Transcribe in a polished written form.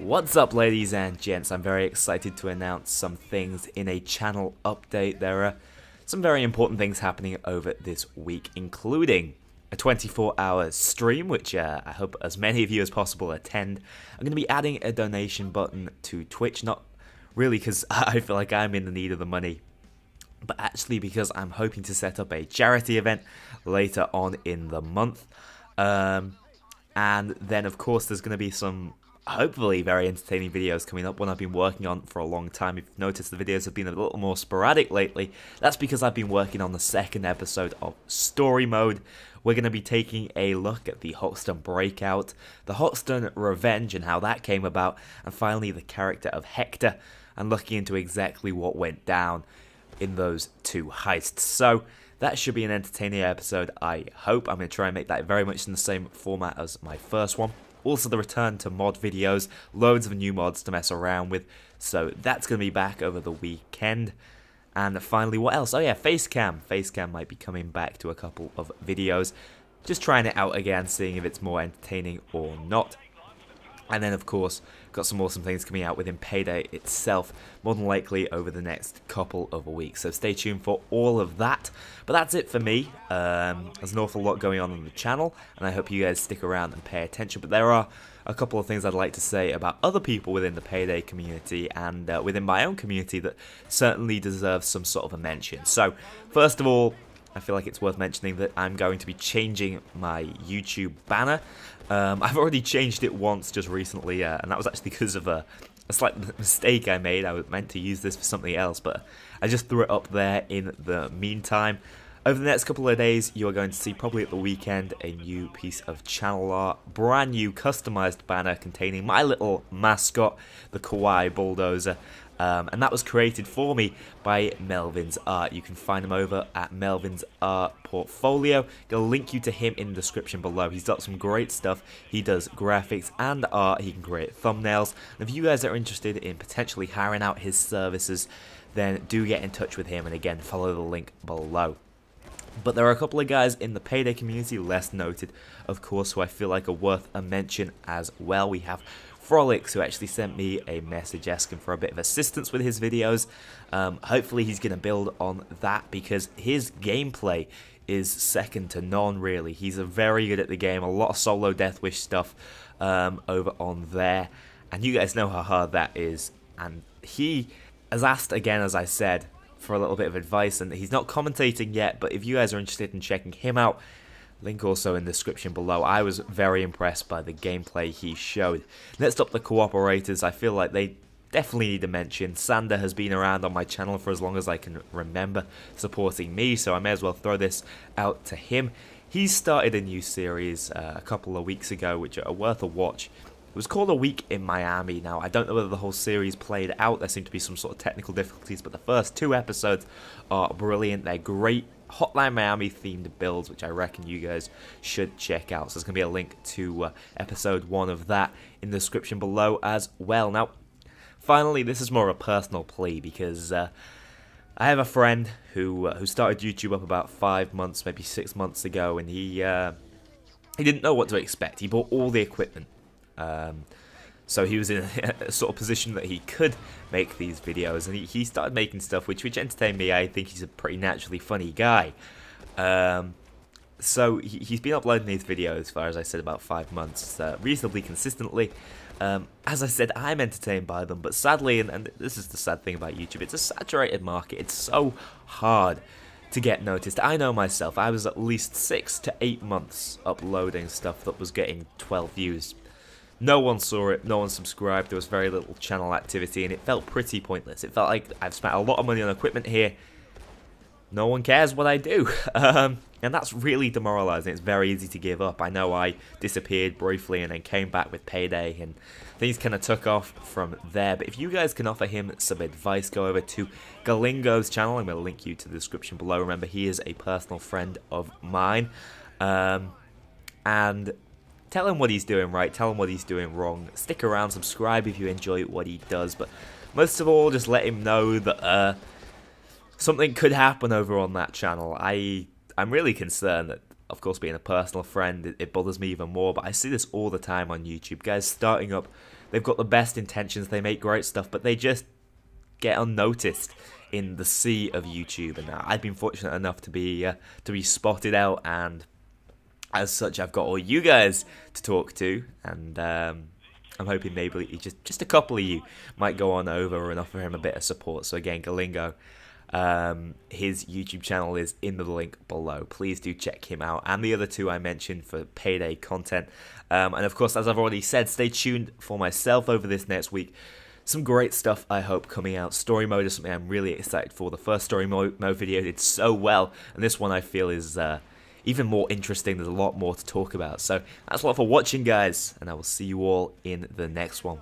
What's up, ladies and gents? I'm very excited to announce some things in a channel update. There are some very important things happening over this week, including a 24-hour stream, which I hope as many of you as possible attend. I'm going to be adding a donation button to Twitch, not really because I feel like I'm in the need of the money, but actually because I'm hoping to set up a charity event later on in the month. And then, of course, there's going to be some hopefully very entertaining videos coming up, one I've been working on for a long time. If you've noticed, the videos have been a little more sporadic lately. That's because I've been working on the second episode of Story Mode. We're going to be taking a look at the Hoxton Breakout, the Hoxton Revenge and how that came about, and finally the character of Hector, and looking into exactly what went down in those two heists. So that should be an entertaining episode, I hope. I'm going to try and make that very much in the same format as my first one. Also, the return to mod videos, loads of new mods to mess around with, so that's going to be back over the weekend. And finally, what else? Oh yeah, Facecam. Facecam might be coming back to a couple of videos, just trying it out again, seeing if it's more entertaining or not. And then, of course, got some awesome things coming out within Payday itself, more than likely over the next couple of weeks. So stay tuned for all of that. But that's it for me. There's an awful lot going on the channel, and I hope you guys stick around and pay attention. But there are a couple of things I'd like to say about other people within the Payday community and within my own community that certainly deserve some sort of a mention. So, first of all, I feel like it's worth mentioning that I'm going to be changing my YouTube banner. I've already changed it once just recently, and that was actually because of a slight mistake I made. I was meant to use this for something else, but I just threw it up there in the meantime. Over the next couple of days, you are going to see, probably at the weekend, a new piece of channel art, brand new customized banner containing my little mascot, the Kawaii Bulldozer. And that was created for me by Melvin's Art. You can find him over at Melvin's Art Portfolio. I'll link you to him in the description below. He's got some great stuff. He does graphics and art. He can create thumbnails. And if you guys are interested in potentially hiring out his services, then do get in touch with him. And again, follow the link below. But there are a couple of guys in the Payday community, less noted, of course, who I feel like are worth a mention as well. We have Frolics, who actually sent me a message asking for a bit of assistance with his videos. Hopefully he's going to build on that, because his gameplay is second to none, really. He's very good at the game, a lot of solo Death Wish stuff over on there. And you guys know how hard that is. And he has asked again, as I said, for a little bit of advice, and he's not commentating yet, but if you guys are interested in checking him out, link also in the description below. I was very impressed by the gameplay he showed. Next up, the cooperators. I feel like they definitely need a mention. Sander has been around on my channel for as long as I can remember, supporting me, so I may as well throw this out to him. He started a new series a couple of weeks ago, which are worth a watch. It was called A Week in Miami. Now, I don't know whether the whole series played out. There seem to be some sort of technical difficulties, but the first two episodes are brilliant. They're great Hotline Miami themed builds, which I reckon you guys should check out. So there's going to be a link to episode 1 of that in the description below as well. Now, finally, this is more of a personal plea, because I have a friend who started YouTube up about 5 months, maybe 6 months ago, and he didn't know what to expect. He bought all the equipment. So he was in a sort of position that he could make these videos, and he started making stuff which entertained me. I think he's a pretty naturally funny guy. So he's been uploading these videos for, as I said, about 5 months, reasonably consistently. As I said, I'm entertained by them, but sadly, and this is the sad thing about YouTube, it's a saturated market. It's so hard to get noticed. I know myself, I was at least 6 to 8 months uploading stuff that was getting 12 views. No one saw it, no one subscribed, there was very little channel activity, and it felt pretty pointless. It felt like I've spent a lot of money on equipment here, no one cares what I do. And that's really demoralizing. It's very easy to give up. I know I disappeared briefly and then came back with Payday, and things kind of took off from there. But if you guys can offer him some advice, go over to Galingo's channel. I'm going to link you to the description below. Remember, he is a personal friend of mine. And tell him what he's doing right, tell him what he's doing wrong. Stick around, subscribe if you enjoy what he does, but most of all, just let him know that something could happen over on that channel. I'm really concerned that, of course, being a personal friend, it bothers me even more, but I see this all the time on YouTube. Guys starting up they've got the best intentions, they make great stuff, but they just get unnoticed in the sea of YouTube. And I've been fortunate enough to be spotted out, and as such, I've got all you guys to talk to, and I'm hoping maybe just a couple of you might go on over and offer him a bit of support. So again, Galingo, his YouTube channel is in the link below. Please do check him out, and the other two I mentioned for Payday content. And of course, as I've already said, stay tuned for myself over this next week. Some great stuff, I hope, coming out. Story mode is something I'm really excited for. The first story mode video did so well, and this one I feel is even more interesting. There's a lot more to talk about. So that's a lot for watching, guys, and I will see you all in the next one.